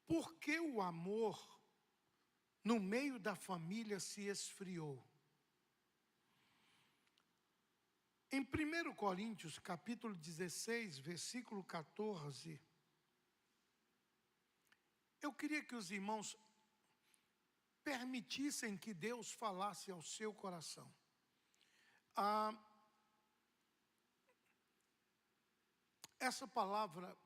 Por que o amor no meio da família se esfriou? Em 1 Coríntios, capítulo 16, versículo 14, eu queria que os irmãos permitissem que Deus falasse ao seu coração. Essa palavra,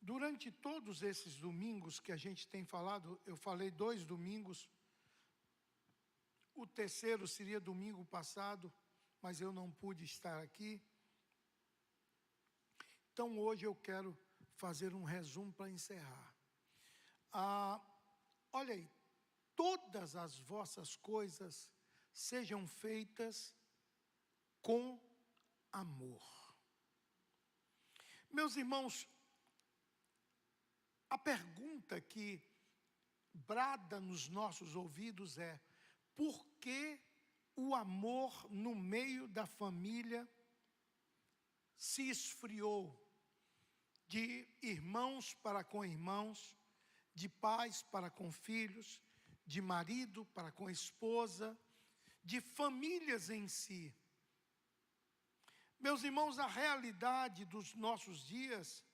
durante todos esses domingos que a gente tem falado, eu falei 2 domingos, o terceiro seria domingo passado, mas eu não pude estar aqui. Então hoje eu quero fazer um resumo para encerrar. Olha aí, todas as vossas coisas sejam feitas com amor. Meus irmãos, a pergunta que brada nos nossos ouvidos é: por que o amor no meio da família se esfriou? De irmãos para com irmãos, de pais para com filhos, de marido para com esposa, de famílias em si. Meus irmãos, a realidade dos nossos dias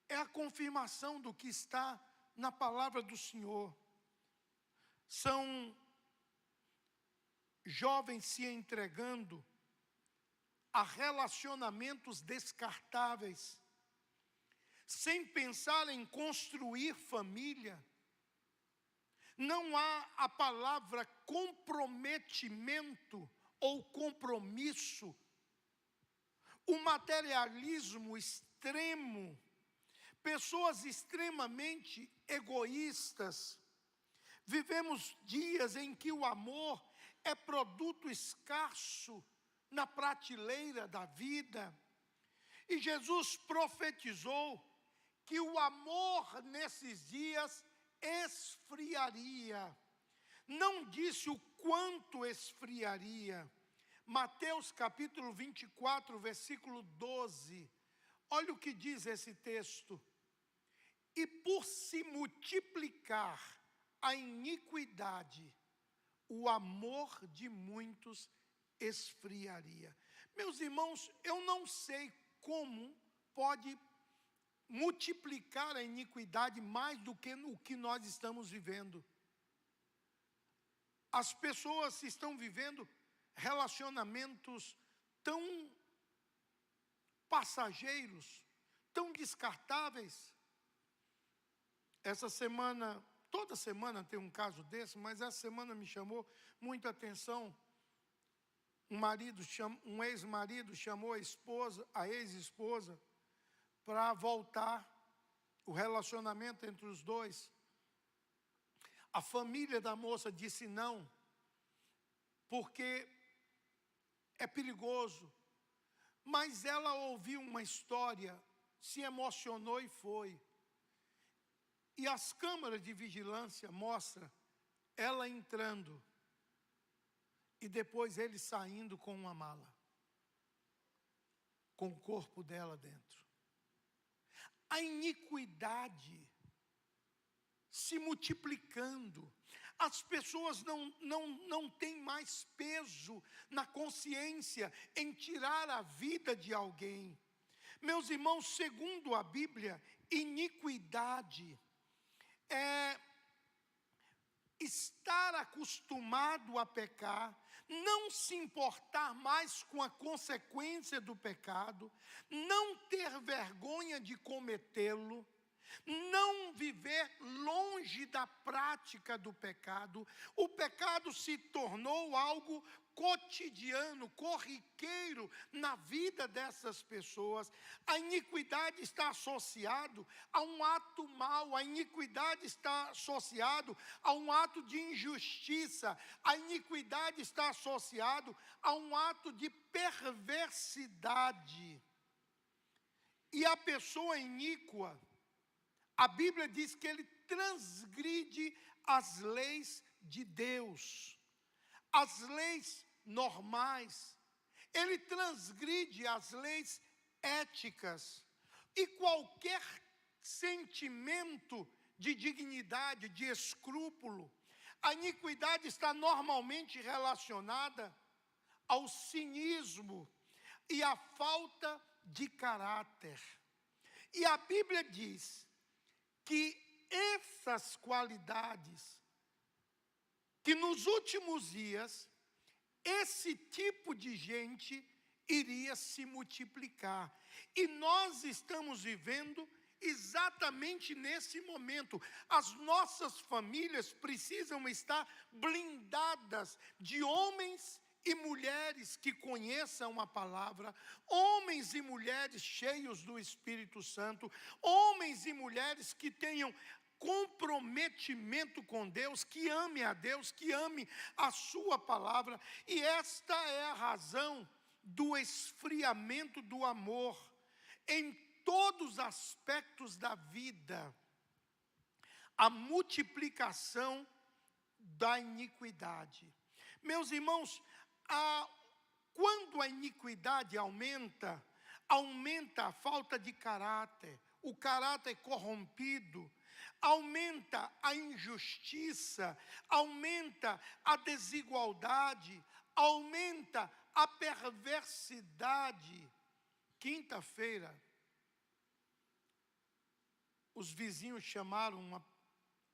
é a confirmação do que está na palavra do Senhor. São jovens se entregando a relacionamentos descartáveis, sem pensar em construir família. Não há a palavra comprometimento ou compromisso. O materialismo extremo, pessoas extremamente egoístas. Vivemos dias em que o amor é produto escasso na prateleira da vida. E Jesus profetizou que o amor nesses dias esfriaria. Não disse o quanto esfriaria. Mateus capítulo 24, versículo 12. Olha o que diz esse texto. E por se multiplicar a iniquidade, o amor de muitos esfriaria. Meus irmãos, eu não sei como pode multiplicar a iniquidade mais do que o que nós estamos vivendo. As pessoas estão vivendo relacionamentos tão passageiros, tão descartáveis. Essa semana, toda semana tem um caso desse, mas essa semana me chamou muita atenção. Um ex-marido chamou a ex-esposa, para voltar o relacionamento entre os dois. A família da moça disse não, porque é perigoso. Mas ela ouviu uma história, se emocionou e foi. E as câmeras de vigilância mostram ela entrando e depois ele saindo com uma mala, com o corpo dela dentro. A iniquidade se multiplicando, as pessoas não têm mais peso na consciência em tirar a vida de alguém. Meus irmãos, segundo a Bíblia, iniquidade é estar acostumado a pecar, não se importar mais com a consequência do pecado, não ter vergonha de cometê-lo, não viver longe da prática do pecado. O pecado se tornou algo cotidiano, corriqueiro na vida dessas pessoas. A iniquidade está associado a um ato mau, a iniquidade está associado a um ato de injustiça, a iniquidade está associado a um ato de perversidade. E a pessoa iníqua, a Bíblia diz que ele transgride as leis de Deus, as leis normais, ele transgride as leis éticas, e qualquer sentimento de dignidade, de escrúpulo. A iniquidade está normalmente relacionada ao cinismo e à falta de caráter. E a Bíblia diz que essas qualidades, que nos últimos dias, esse tipo de gente iria se multiplicar. E nós estamos vivendo exatamente nesse momento. As nossas famílias precisam estar blindadas de homens e mulheres que conheçam a palavra, homens e mulheres cheios do Espírito Santo, homens e mulheres que tenham comprometimento com Deus, que ame a Deus, que ame a sua palavra. E esta é a razão do esfriamento do amor em todos os aspectos da vida, a multiplicação da iniquidade. Meus irmãos, quando a iniquidade aumenta a falta de caráter, o caráter corrompido, aumenta a injustiça, aumenta a desigualdade, aumenta a perversidade. Quinta-feira, os vizinhos chamaram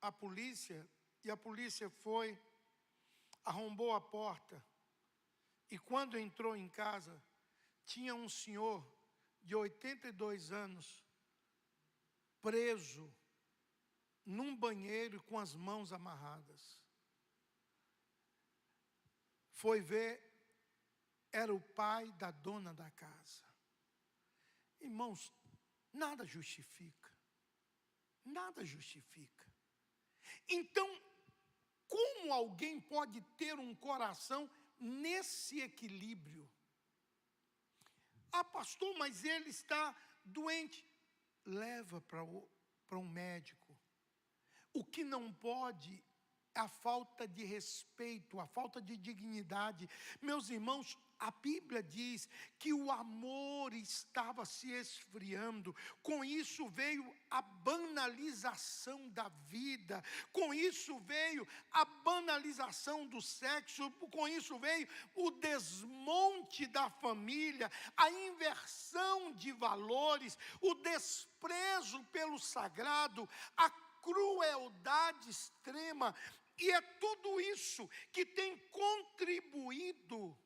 a polícia, e a polícia foi, arrombou a porta, e quando entrou em casa, tinha um senhor de 82 anos, preso, num banheiro com as mãos amarradas. Foi ver, era o pai da dona da casa. Irmãos, nada justifica. Nada justifica. Então, como alguém pode ter um coração nesse equilíbrio? Ah, pastor, mas ele está doente. Leva para um médico. O que não pode é a falta de respeito, a falta de dignidade. Meus irmãos, a Bíblia diz que o amor estava se esfriando. Com isso veio a banalização da vida. Com isso veio a banalização do sexo. Com isso veio o desmonte da família, a inversão de valores, o desprezo pelo sagrado, a crueldade extrema. E é tudo isso que tem contribuído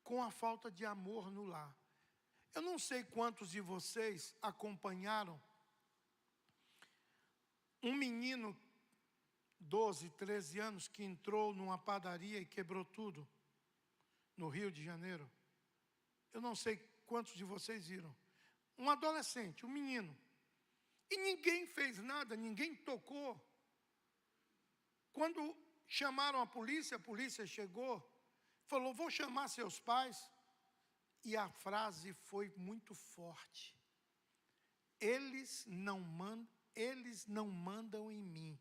com a falta de amor no lar. Eu não sei quantos de vocês acompanharam um menino, 12, 13 anos, que entrou numa padaria e quebrou tudo, no Rio de Janeiro. Eu não sei quantos de vocês viram. Um adolescente, um menino. E ninguém fez nada, ninguém tocou. Quando chamaram a polícia chegou, falou, vou chamar seus pais. E a frase foi muito forte. Eles não mandam em mim.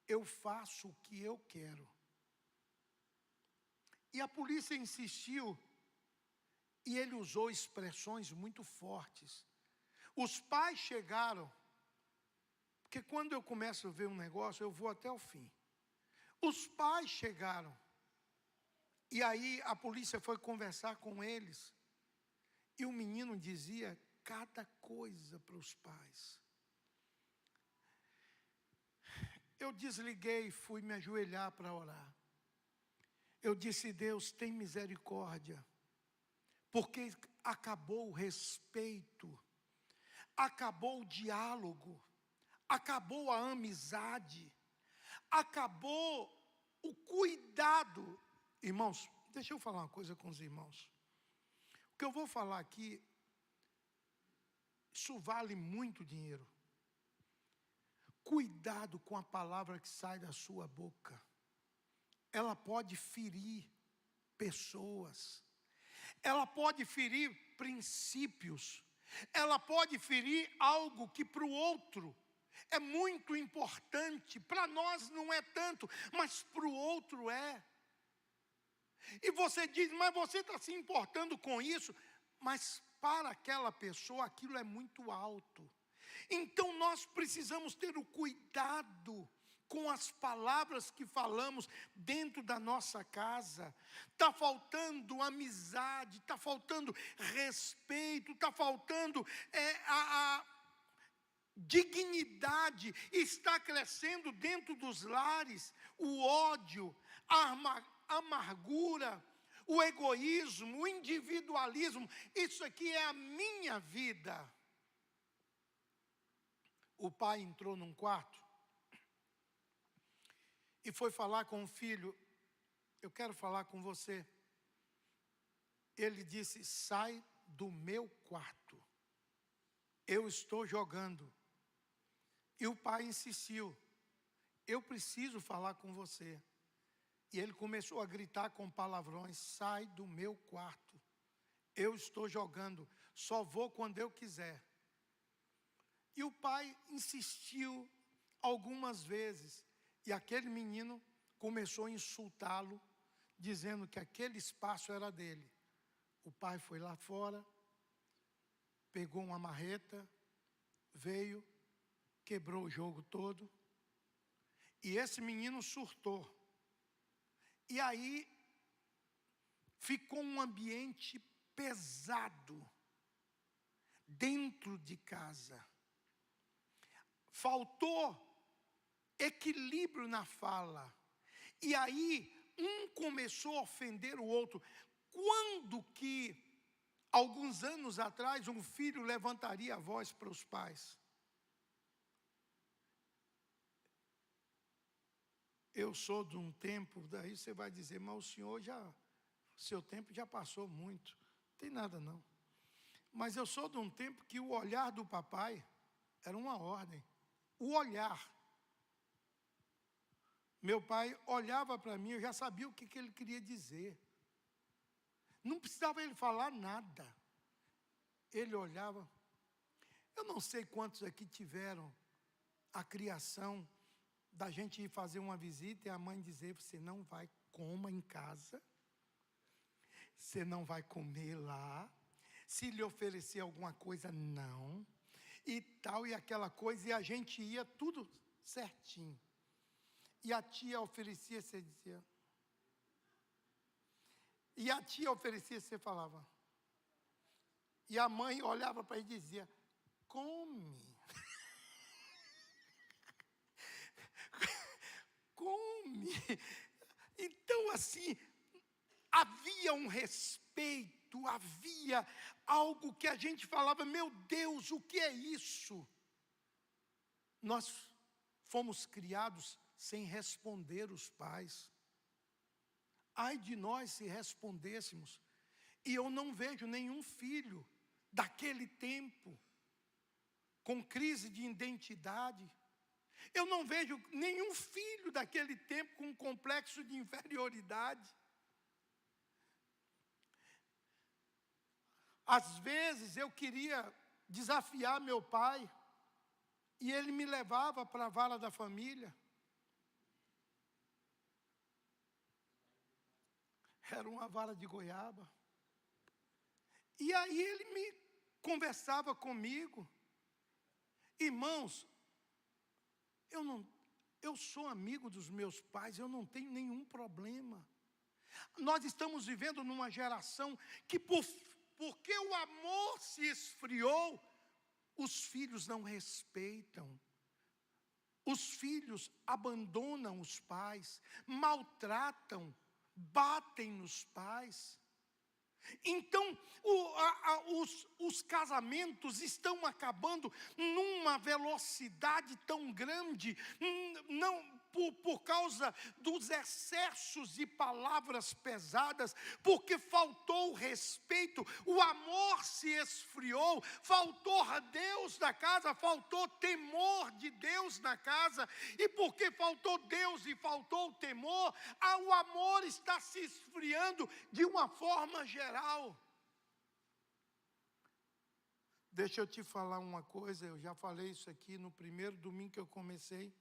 Eu faço o que eu quero. E a polícia insistiu. E ele usou expressões muito fortes. Os pais chegaram. Porque quando eu começo a ver um negócio, eu vou até o fim. Os pais chegaram. E aí a polícia foi conversar com eles. E o menino dizia cada coisa para os pais. Eu desliguei e fui me ajoelhar para orar. Eu disse, Deus, tem misericórdia. Porque acabou o respeito. Acabou o diálogo. Acabou a amizade. Acabou o cuidado. Irmãos, deixa eu falar uma coisa com os irmãos. O que eu vou falar aqui, isso vale muito dinheiro. Cuidado com a palavra que sai da sua boca. Ela pode ferir pessoas. Ela pode ferir princípios. Ela pode ferir algo que para o outro é muito importante. Para nós não é tanto, mas para o outro é. E você diz, mas você está se importando com isso. Mas para aquela pessoa aquilo é muito alto. Então nós precisamos ter o cuidado com as palavras que falamos dentro da nossa casa. Está faltando amizade, está faltando respeito, está faltando a dignidade, está crescendo dentro dos lares o ódio, a amargura, o egoísmo, o individualismo. Isso aqui é a minha vida. O pai entrou num quarto e foi falar com o filho: eu quero falar com você. Ele disse: sai do meu quarto, eu estou jogando. E o pai insistiu: eu preciso falar com você. E ele começou a gritar com palavrões: sai do meu quarto, eu estou jogando, só vou quando eu quiser. E o pai insistiu algumas vezes, e aquele menino começou a insultá-lo, dizendo que aquele espaço era dele. O pai foi lá fora, pegou uma marreta, veio, quebrou o jogo todo, e esse menino surtou. E aí ficou um ambiente pesado dentro de casa. Faltou equilíbrio na fala. E aí um começou a ofender o outro. Quando que, alguns anos atrás, um filho levantaria a voz para os pais? Eu sou de um tempo, daí você vai dizer: mas o senhor seu tempo já passou muito. Não tem nada não. Mas eu sou de um tempo que o olhar do papai era uma ordem. O olhar. Meu pai olhava para mim, eu já sabia o que ele queria dizer. Não precisava ele falar nada. Ele olhava. Eu não sei quantos aqui tiveram a criação da gente ir fazer uma visita e a mãe dizer: você não vai, coma em casa, você não vai comer lá, se lhe oferecer alguma coisa, não, e tal, e aquela coisa, e a gente ia tudo certinho. E a tia oferecia, você dizia. E a tia oferecia, você falava. E a mãe olhava para ele e dizia: come. Come. Então, assim, havia um respeito, havia algo que a gente falava: meu Deus, o que é isso? Nós fomos criados sem responder os pais. Ai de nós se respondêssemos. E eu não vejo nenhum filho daquele tempo com crise de identidade. Eu não vejo nenhum filho daquele tempo com um complexo de inferioridade. Às vezes eu queria desafiar meu pai, e ele me levava para a vara da família. Era uma vara de goiaba. E aí ele me conversava comigo. Irmãos, eu sou amigo dos meus pais, eu não tenho nenhum problema. Nós estamos vivendo numa geração que porque o amor se esfriou, os filhos não respeitam. Os filhos abandonam os pais, maltratam, batem nos pais. Então, os casamentos estão acabando numa velocidade tão grande, não por causa dos excessos de palavras pesadas, porque faltou respeito, o amor se esfriou, faltou Deus na casa, faltou temor de Deus na casa, e porque faltou Deus e faltou o temor, o amor está se esfriando de uma forma geral. Deixa eu te falar uma coisa, eu já falei isso aqui no primeiro domingo que eu comecei.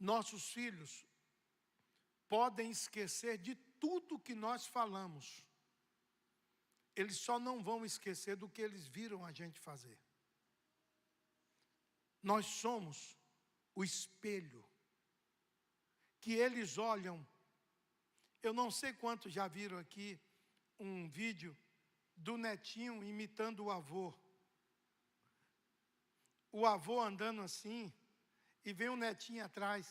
Nossos filhos podem esquecer de tudo que nós falamos. eles só não vão esquecer do que eles viram a gente fazer. Nós somos o espelho que eles olham. Eu não sei quantos já viram aqui um vídeo do netinho imitando o avô. O avô andando assim, e vem o netinho atrás.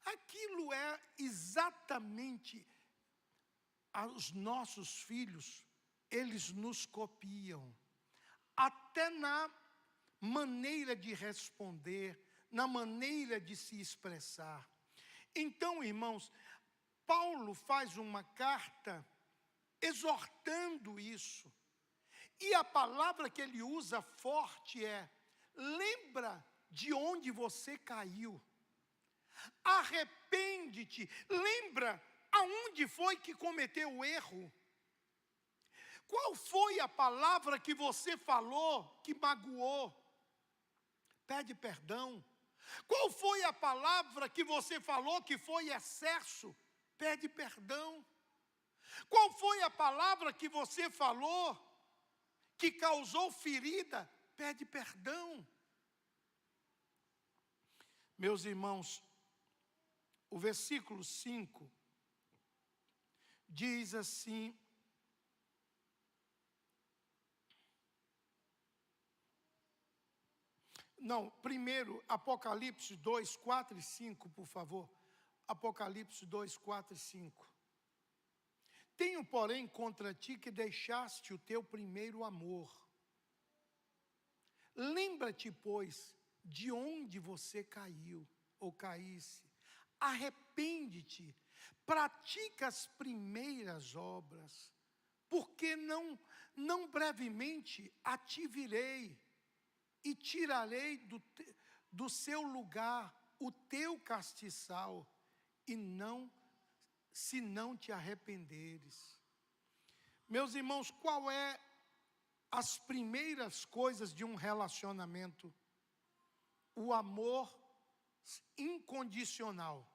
Aquilo é exatamente os nossos filhos, eles nos copiam. Até na maneira de responder, na maneira de se expressar. Então, irmãos, Paulo faz uma carta exortando isso. E a palavra que ele usa forte é: lembra de onde você caiu. Arrepende-te. Lembra aonde foi que cometeu o erro. Qual foi a palavra que você falou que magoou? Pede perdão. Qual foi a palavra que você falou que foi excesso? Pede perdão. Qual foi a palavra que você falou que causou ferida? Pede perdão. Meus irmãos, o versículo 5 diz assim: não, primeiro, Apocalipse 2, 4 e 5, por favor. Apocalipse 2, 4 e 5. Tenho, porém, contra ti que deixaste o teu primeiro amor. Lembra-te, pois, de onde você caiu, ou caísse. Arrepende-te, pratica as primeiras obras, porque não brevemente a te virei, e tirarei do seu lugar o teu castiçal, e se não te arrependeres. Meus irmãos, qual é as primeiras coisas de um relacionamento? O amor incondicional.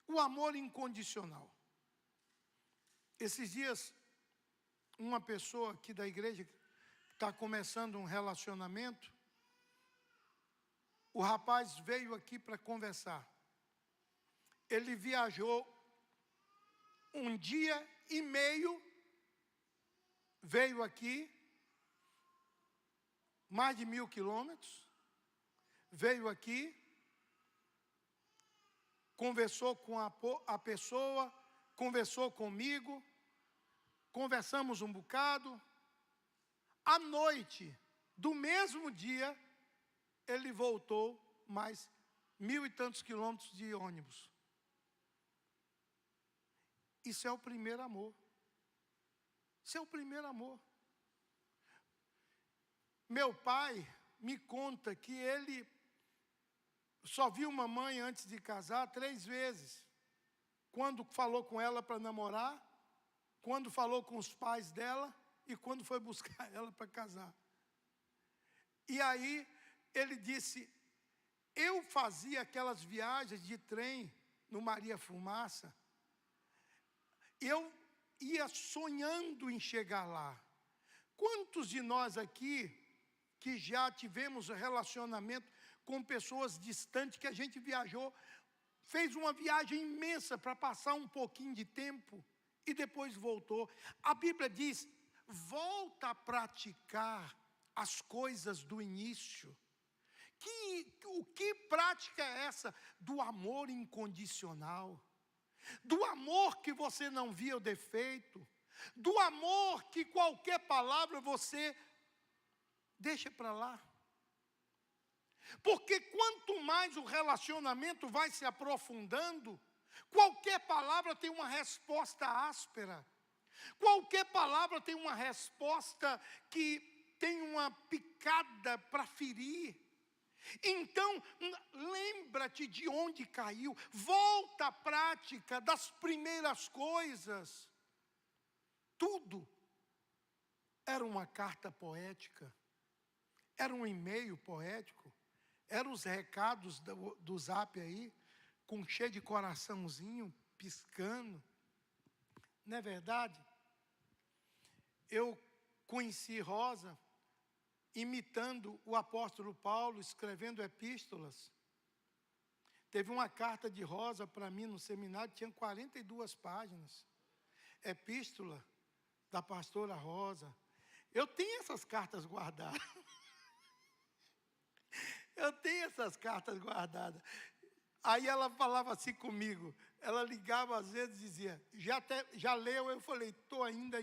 O amor incondicional. Esses dias, uma pessoa aqui da igreja está começando um relacionamento. O rapaz veio aqui para conversar. Ele viajou um dia e meio, veio aqui, mais de 1.000 quilômetros, veio aqui, conversou com a pessoa, conversou comigo, conversamos um bocado. À noite do mesmo dia, ele voltou mais 1.000 e tantos quilômetros de ônibus. Isso é o primeiro amor. Isso é o primeiro amor. Meu pai me conta que ele só viu mamãe antes de casar 3 vezes. Quando falou com ela para namorar, quando falou com os pais dela e quando foi buscar ela para casar. E aí ele disse: eu fazia aquelas viagens de trem no Maria Fumaça, eu ia sonhando em chegar lá. Quantos de nós aqui que já tivemos relacionamento com pessoas distantes, que a gente viajou, fez uma viagem imensa para passar um pouquinho de tempo e depois voltou? A Bíblia diz: volta a praticar as coisas do início. Que prática é essa? Do amor incondicional. Do amor que você não via o defeito. Do amor que qualquer palavra você deixa para lá. Porque quanto mais o relacionamento vai se aprofundando, qualquer palavra tem uma resposta áspera. Qualquer palavra tem uma resposta que tem uma picada para ferir. Então, lembra-te de onde caiu. Volta à prática das primeiras coisas. Tudo era uma carta poética. Era um e-mail poético. Eram os recados do Zap aí, com cheio de coraçãozinho, piscando. Não é verdade? Eu conheci Rosa imitando o apóstolo Paulo, escrevendo epístolas. Teve uma carta de Rosa para mim no seminário, tinha 42 páginas. Epístola da pastora Rosa. Eu tenho essas cartas guardadas. Eu tenho essas cartas guardadas. Aí ela falava assim comigo, ela ligava às vezes e dizia, já leu? Eu falei, estou ainda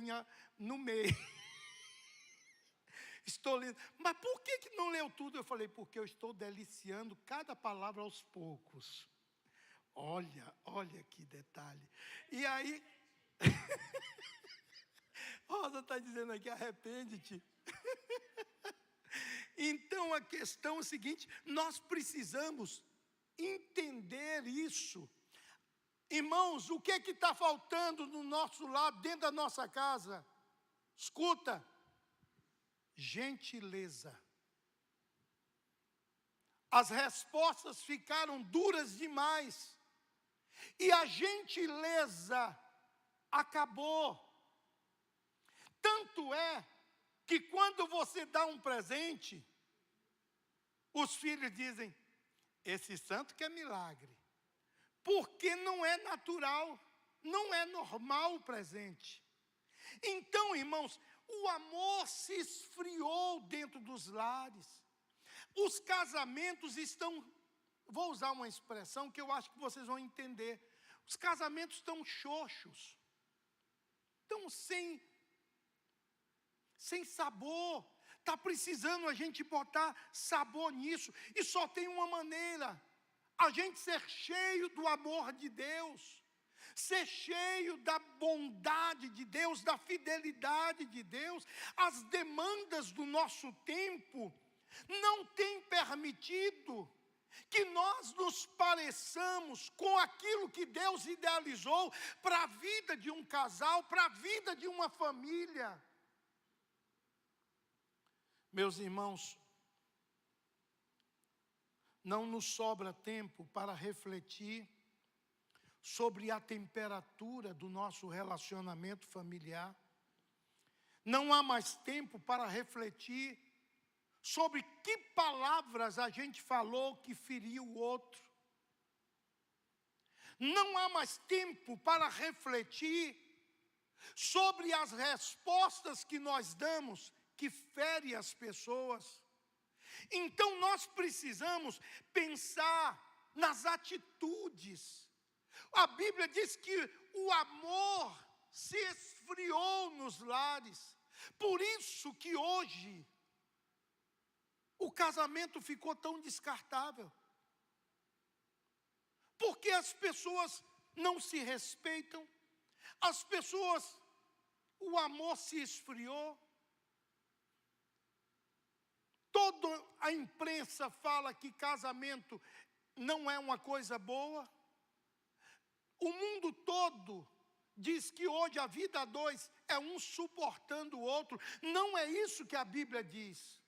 no meio. Estou lendo. Mas por que não leu tudo? Eu falei, porque eu estou deliciando cada palavra aos poucos. Olha que detalhe. E aí, Rosa está dizendo aqui, arrepende-te. Então a questão é a seguinte, nós precisamos entender isso. Irmãos, o que está faltando no nosso lado, dentro da nossa casa? Escuta, gentileza. As respostas ficaram duras demais. E a gentileza acabou. Tanto é que quando você dá um presente, os filhos dizem, esse santo que é milagre. Porque não é natural, não é normal o presente. Então, irmãos, o amor se esfriou dentro dos lares. Os casamentos estão, vou usar uma expressão que eu acho que vocês vão entender. Os casamentos estão xoxos. Estão sem sabor. Está precisando a gente botar sabor nisso. E só tem uma maneira. A gente ser cheio do amor de Deus. Ser cheio da bondade de Deus, da fidelidade de Deus. As demandas do nosso tempo não têm permitido que nós nos pareçamos com aquilo que Deus idealizou para a vida de um casal, para a vida de uma família. Meus irmãos, não nos sobra tempo para refletir sobre a temperatura do nosso relacionamento familiar. Não há mais tempo para refletir sobre que palavras a gente falou que feriu o outro. Não há mais tempo para refletir sobre as respostas que nós damos que ferem as pessoas. Então nós precisamos pensar nas atitudes. A Bíblia diz que o amor se esfriou nos lares. Por isso que hoje o casamento ficou tão descartável. Porque as pessoas não se respeitam, as pessoas, o amor se esfriou. Toda a imprensa fala que casamento não é uma coisa boa. O mundo todo diz que hoje a vida a dois é um suportando o outro. Não é isso que a Bíblia diz.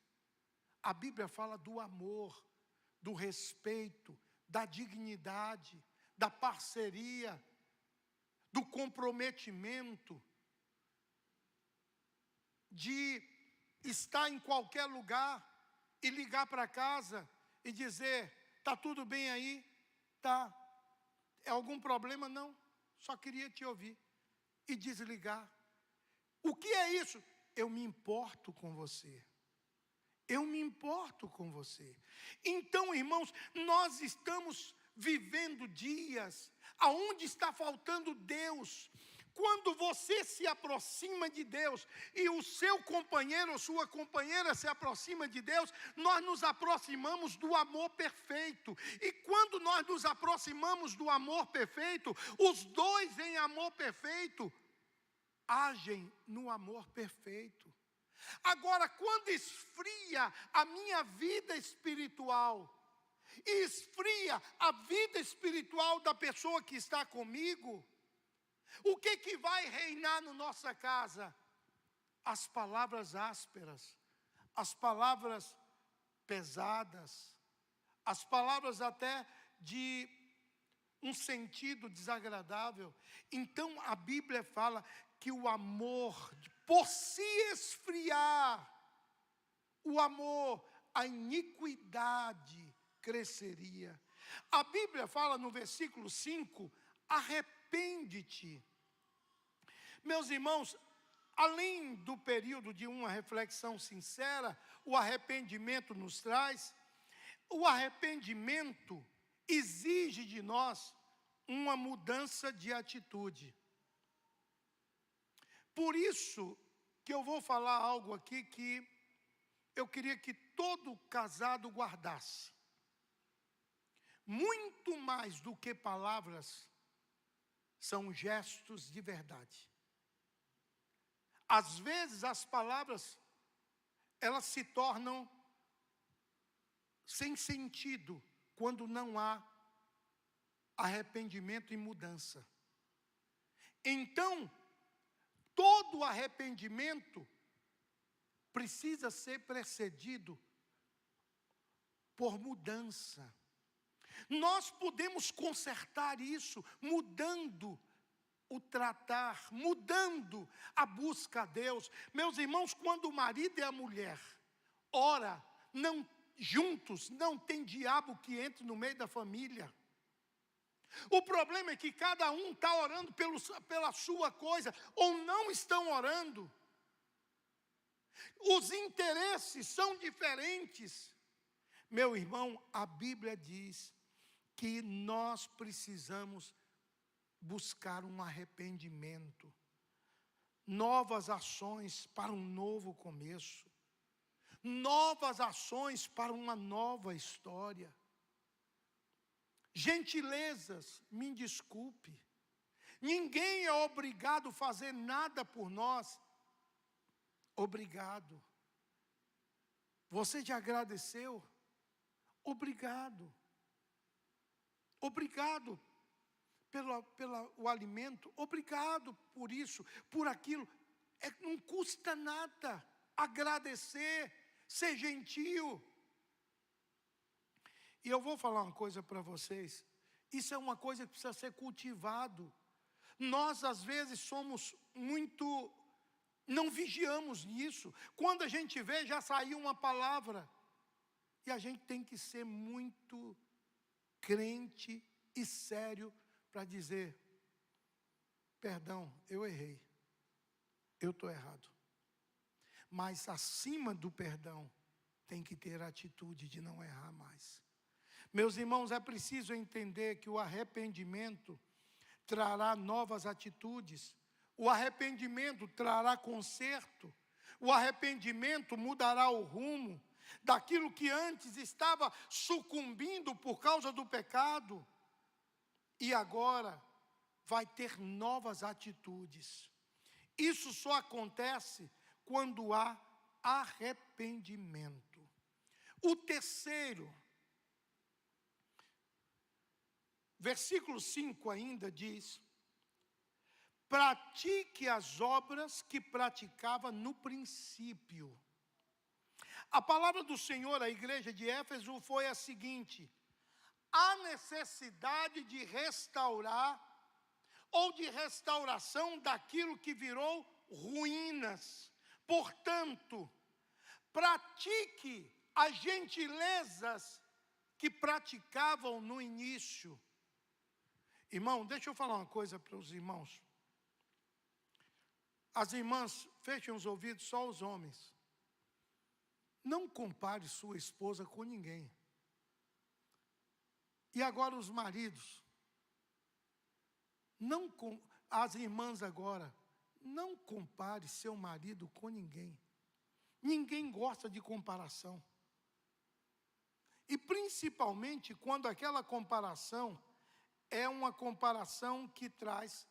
A Bíblia fala do amor, do respeito, da dignidade, da parceria, do comprometimento, de estar em qualquer lugar e ligar para casa e dizer, está tudo bem aí? Tá. É algum problema? Não. Só queria te ouvir. E desligar. O que é isso? Eu me importo com você. Eu me importo com você. Então, irmãos, nós estamos vivendo dias aonde está faltando Deus. Quando você se aproxima de Deus e o seu companheiro ou sua companheira se aproxima de Deus, nós nos aproximamos do amor perfeito. E quando nós nos aproximamos do amor perfeito, os dois em amor perfeito agem no amor perfeito. Agora, quando esfria a minha vida espiritual, e esfria a vida espiritual da pessoa que está comigo, o que vai reinar na nossa casa? As palavras ásperas, as palavras pesadas, as palavras até de um sentido desagradável. Então a Bíblia fala que o amor, por se esfriar, o amor, a iniquidade cresceria. A Bíblia fala no versículo 5, arrepende-te. Meus irmãos, além do período de uma reflexão sincera, o arrependimento nos traz, o arrependimento exige de nós uma mudança de atitude. Por isso que eu vou falar algo aqui que eu queria que todo casado guardasse. Muito mais do que palavras, são gestos de verdade. Às vezes as palavras, elas se tornam sem sentido, quando não há arrependimento e mudança. Então, todo arrependimento precisa ser precedido por mudança. Nós podemos consertar isso mudando o tratar, mudando a busca a Deus. Meus irmãos, quando o marido e a mulher ora juntos, não tem diabo que entre no meio da família. O problema é que cada um está orando pela sua coisa, ou não estão orando. Os interesses são diferentes. Meu irmão, a Bíblia diz que nós precisamos buscar um arrependimento, novas ações para um novo começo, novas ações para uma nova história. Gentilezas, me desculpe, ninguém é obrigado a fazer nada por nós. Obrigado. Você já agradeceu? Obrigado. Obrigado pelo alimento, obrigado por isso, por aquilo. Não custa nada agradecer, ser gentil. E eu vou falar uma coisa para vocês, isso é uma coisa que precisa ser cultivado. Nós às vezes somos muito, não vigiamos nisso. Quando a gente vê, já saiu uma palavra. E a gente tem que ser muito crente e sério para dizer: perdão, eu errei, eu estou errado. Mas acima do perdão, tem que ter a atitude de não errar mais. Meus irmãos, é preciso entender que o arrependimento trará novas atitudes, o arrependimento trará conserto, o arrependimento mudará o rumo daquilo que antes estava sucumbindo por causa do pecado, e agora vai ter novas atitudes. Isso só acontece quando há arrependimento. O terceiro, versículo 5 ainda diz: pratique as obras que praticava no princípio. A palavra do Senhor à igreja de Éfeso foi a seguinte: há necessidade de restaurar, ou de restauração daquilo que virou ruínas. Portanto, pratique as gentilezas que praticavam no início. Irmão, deixa eu falar uma coisa para os irmãos. As irmãs, fechem os ouvidos, só os homens. Não compare sua esposa com ninguém. E agora os maridos. As irmãs agora, não compare seu marido com ninguém. Ninguém gosta de comparação. E principalmente quando aquela comparação é uma comparação que traz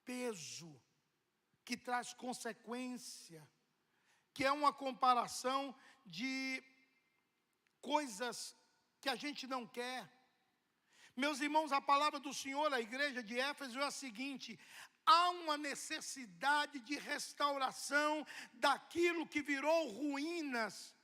peso, que traz consequência, que é uma comparação de coisas que a gente não quer. Meus irmãos, a palavra do Senhor à igreja de Éfeso é a seguinte: há uma necessidade de restauração daquilo que virou ruínas.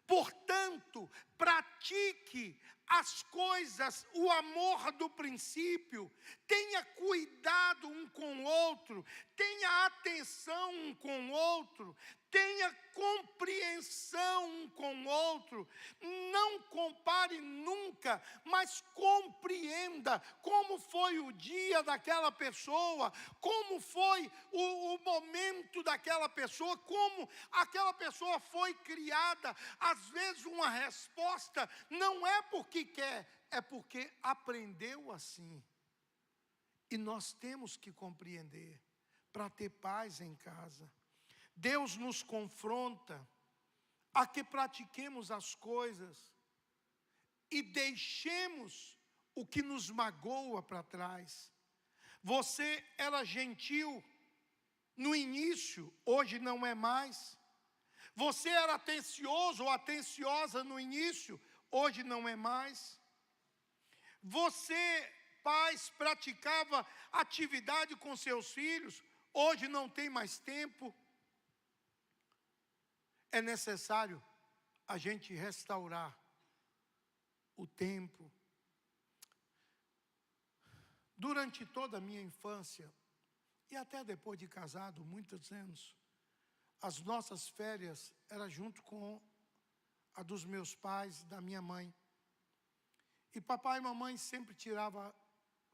Portanto, pratique as coisas, o amor do princípio, tenha cuidado um com o outro, tenha atenção um com o outro, tenha compreensão um com o outro, não compare nunca, mas compreenda como foi o dia daquela pessoa, como foi o momento daquela pessoa, como aquela pessoa foi criada. Às vezes uma resposta não é porque quer, é porque aprendeu assim. E nós temos que compreender para ter paz em casa. Deus nos confronta a que pratiquemos as coisas e deixemos o que nos magoa para trás. Você era gentil no início, hoje não é mais. Você era atencioso ou atenciosa no início, hoje não é mais. Você, pais, praticava atividade com seus filhos, hoje não tem mais tempo. É necessário a gente restaurar o tempo. Durante toda a minha infância, e até depois de casado, muitos anos, as nossas férias eram junto com a dos meus pais, da minha mãe. E papai e mamãe sempre tiravam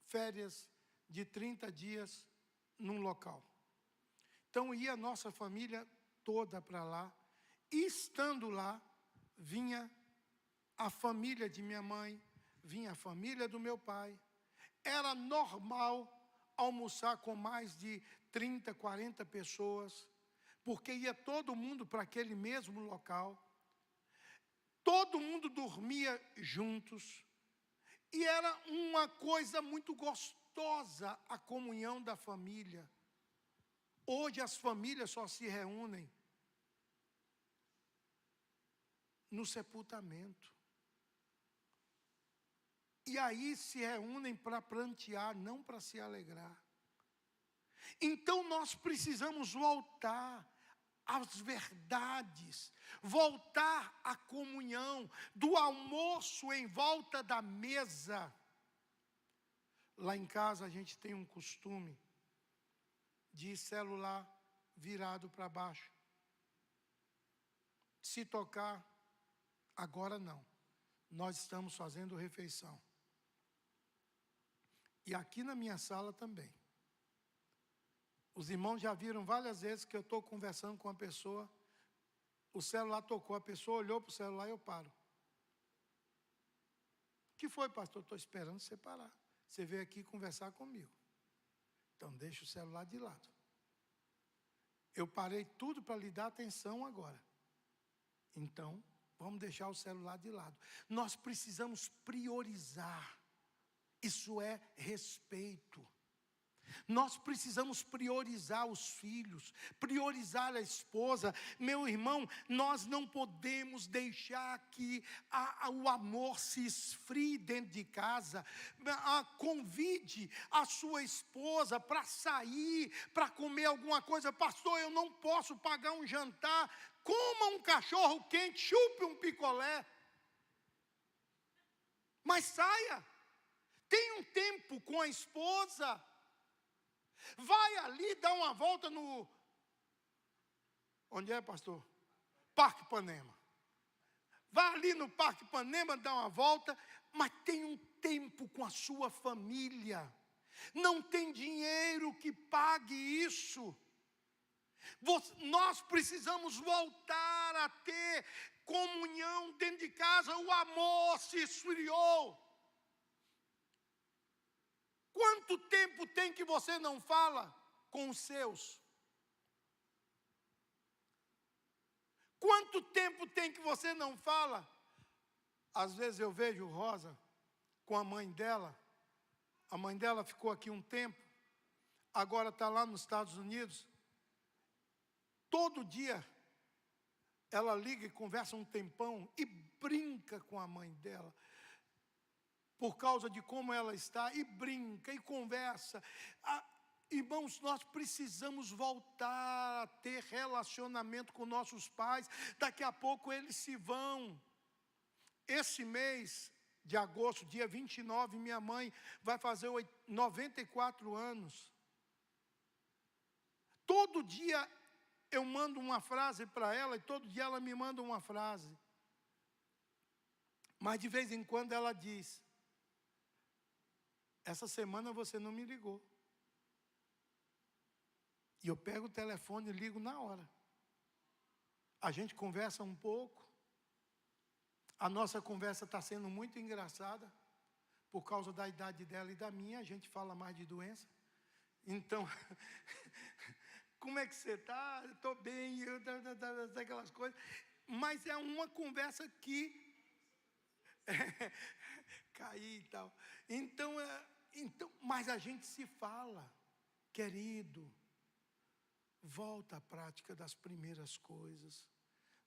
férias de 30 dias num local. Então ia a nossa família toda para lá. E estando lá, vinha a família de minha mãe, vinha a família do meu pai. Era normal almoçar com mais de 30, 40 pessoas, porque ia todo mundo para aquele mesmo local. Todo mundo dormia juntos. E era uma coisa muito gostosa a comunhão da família. Hoje as famílias só se reúnem no sepultamento. E aí se reúnem para prantear, não para se alegrar. Então nós precisamos voltar às verdades, voltar à comunhão, do almoço em volta da mesa. Lá em casa a gente tem um costume de celular virado para baixo. Se tocar, agora não. Nós estamos fazendo refeição. E aqui na minha sala também. Os irmãos já viram várias vezes que eu estou conversando com uma pessoa, o celular tocou, a pessoa olhou para o celular e eu paro. O que foi, pastor? Estou esperando você parar. Você veio aqui conversar comigo. Então deixa o celular de lado. Eu parei tudo para lhe dar atenção agora. Então, vamos deixar o celular de lado. Nós precisamos priorizar. Isso é respeito. Nós precisamos priorizar os filhos, priorizar a esposa. Meu irmão, nós não podemos deixar que o amor se esfrie dentro de casa. Convide a sua esposa para sair, para comer alguma coisa. Pastor, eu não posso pagar um jantar. Coma um cachorro quente, chupe um picolé. Mas saia. Tenha um tempo com a esposa. Vai ali dar uma volta no... Onde é, pastor? Parque Ipanema. Vai ali no Parque Ipanema dar uma volta, mas tenha um tempo com a sua família. Não tem dinheiro que pague isso. Nós precisamos voltar a ter comunhão dentro de casa. O amor se esfriou. Quanto tempo tem que você não fala com os seus? Quanto tempo tem que você não fala? Às vezes eu vejo Rosa com a mãe dela. A mãe dela ficou aqui um tempo, agora está lá nos Estados Unidos. Todo dia ela liga e conversa um tempão e brinca com a mãe dela, por causa de como ela está, e brinca e conversa. Irmãos, nós precisamos voltar a ter relacionamento com nossos pais. Daqui a pouco eles se vão. Esse mês de agosto, dia 29, minha mãe vai fazer 94 anos. Todo dia eu mando uma frase para ela e todo dia ela me manda uma frase. Mas de vez em quando ela diz: essa semana você não me ligou. E eu pego o telefone e ligo na hora. A gente conversa um pouco. A nossa conversa está sendo muito engraçada. Por causa da idade dela e da minha, a gente fala mais de doença. Então, como é que você está? Estou bem, aquelas coisas. Mas é uma conversa que caí e tal. Então, mas a gente se fala, querido, volta à prática das primeiras coisas.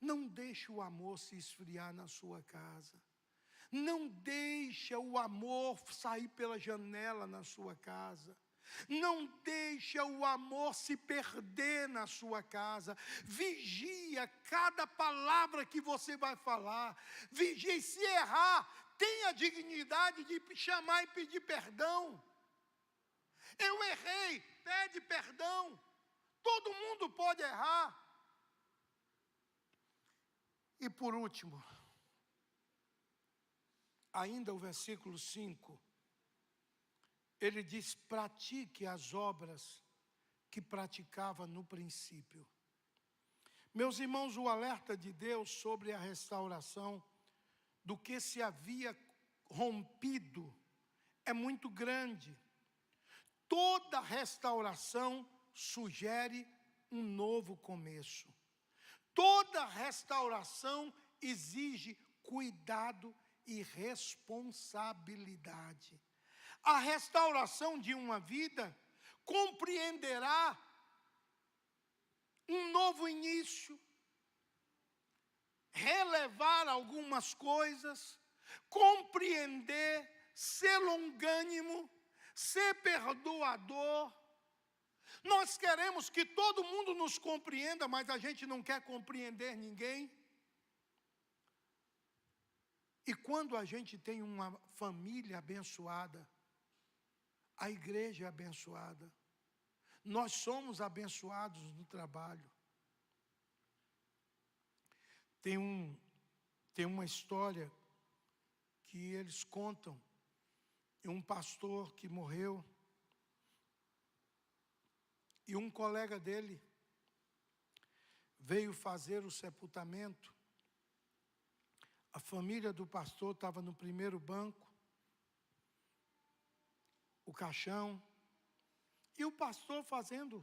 Não deixe o amor se esfriar na sua casa. Não deixe o amor sair pela janela na sua casa. Não deixe o amor se perder na sua casa. Vigia cada palavra que você vai falar. Vigie, se errar, tenha a dignidade de chamar e pedir perdão. Eu errei, pede perdão. Todo mundo pode errar. E por último, ainda o versículo 5, ele diz: pratique as obras que praticava no princípio. Meus irmãos, o alerta de Deus sobre a restauração do que se havia rompido é muito grande. Toda restauração sugere um novo começo. Toda restauração exige cuidado e responsabilidade. A restauração de uma vida compreenderá um novo início, relevar algumas coisas, compreender, ser longânimo, ser perdoador. Nós queremos que todo mundo nos compreenda, mas a gente não quer compreender ninguém. E quando a gente tem uma família abençoada, a igreja é abençoada, nós somos abençoados no trabalho. Tem uma história que eles contam, de um pastor que morreu, e um colega dele veio fazer o sepultamento. A família do pastor estava no primeiro banco, o caixão, e o pastor fazendo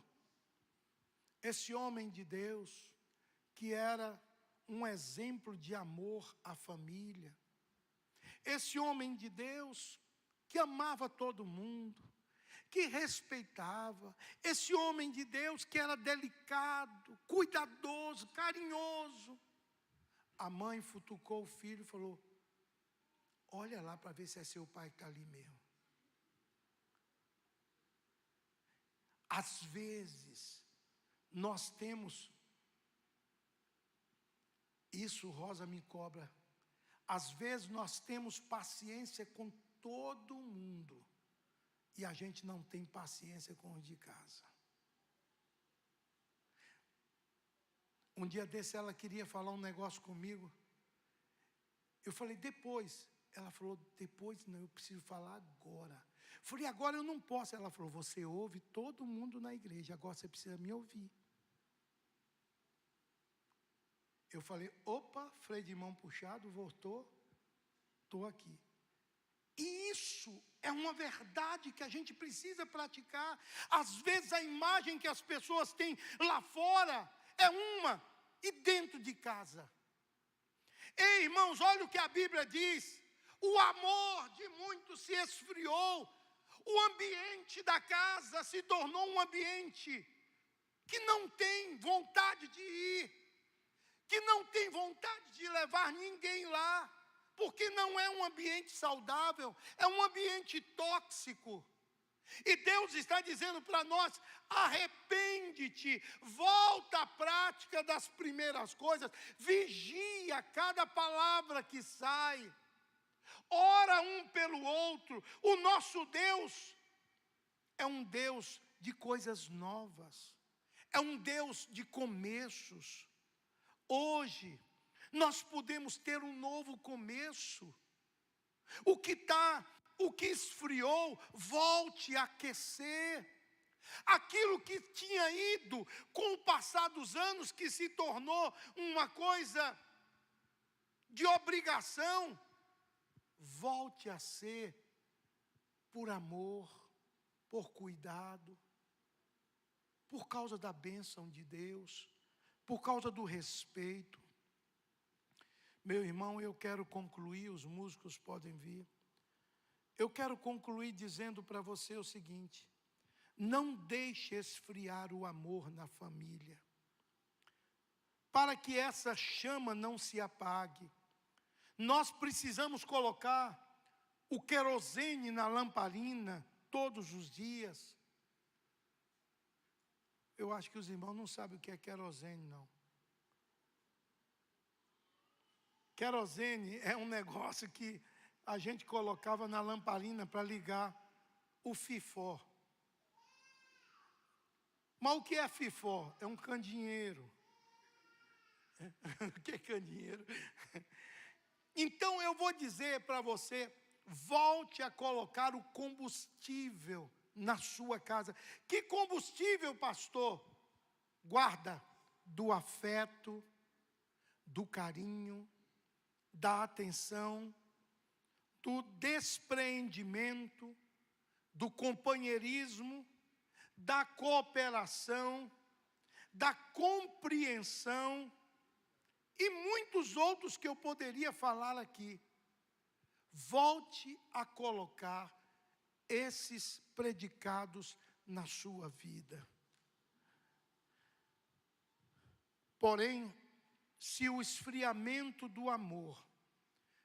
esse homem de Deus, que era um exemplo de amor à família. Esse homem de Deus que amava todo mundo, que respeitava. Esse homem de Deus que era delicado, cuidadoso, carinhoso. A mãe futucou o filho e falou: olha lá para ver se é seu pai que está ali mesmo. Às vezes, nós temos, isso Rosa me cobra, às vezes nós temos paciência com todo mundo, e a gente não tem paciência com os de casa. Um dia desse ela queria falar um negócio comigo. Eu falei, depois. Ela falou, depois não, eu preciso falar agora. Eu falei, agora eu não posso. Ela falou, você ouve todo mundo na igreja, agora você precisa me ouvir. Eu falei, opa, freio de mão puxado, voltou, estou aqui. E isso é uma verdade que a gente precisa praticar. Às vezes a imagem que as pessoas têm lá fora é uma, e dentro de casa. Ei, irmãos, olha o que a Bíblia diz. O amor de muitos se esfriou. O ambiente da casa se tornou um ambiente que não tem vontade de ir, que não tem vontade de levar ninguém lá, porque não é um ambiente saudável, é um ambiente tóxico. E Deus está dizendo para nós, arrepende-te, volta à prática das primeiras coisas, vigia cada palavra que sai. ora um pelo outro. O nosso Deus é um Deus de coisas novas, é um Deus de começos. Hoje, nós podemos ter um novo começo. O que esfriou, volte a aquecer. Aquilo que tinha ido com o passar dos anos, que se tornou uma coisa de obrigação, volte a ser por amor, por cuidado, por causa da bênção de Deus, por causa do respeito. Meu irmão, eu quero concluir, os músicos podem vir. Eu quero concluir dizendo para você o seguinte: não deixe esfriar o amor na família. Para que essa chama não se apague, nós precisamos colocar o querosene na lamparina todos os dias. Eu acho que os irmãos não sabem o que é querosene, não. Querosene é um negócio que a gente colocava na lamparina para ligar o fifó. Mas o que é fifó? É um candeeiro. O que é candeeiro? Então eu vou dizer para você, volte a colocar o combustível na sua casa. Que combustível, pastor? Guarda do afeto, do carinho, da atenção, do despreendimento, do companheirismo, da cooperação, da compreensão e muitos outros que eu poderia falar aqui. Volte a colocar esses predicados na sua vida. Porém, se o esfriamento do amor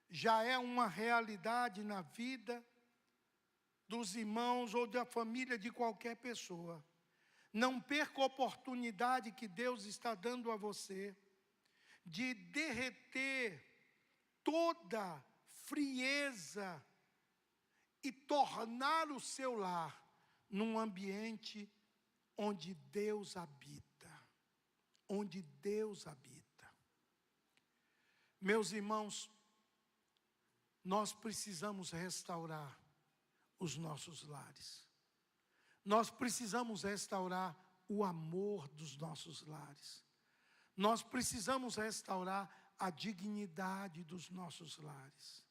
já é uma realidade na vida dos irmãos ou da família de qualquer pessoa, não perca a oportunidade que Deus está dando a você de derreter toda frieza e tornar o seu lar num ambiente onde Deus habita. Onde Deus habita. Meus irmãos, nós precisamos restaurar os nossos lares. Nós precisamos restaurar o amor dos nossos lares. Nós precisamos restaurar a dignidade dos nossos lares.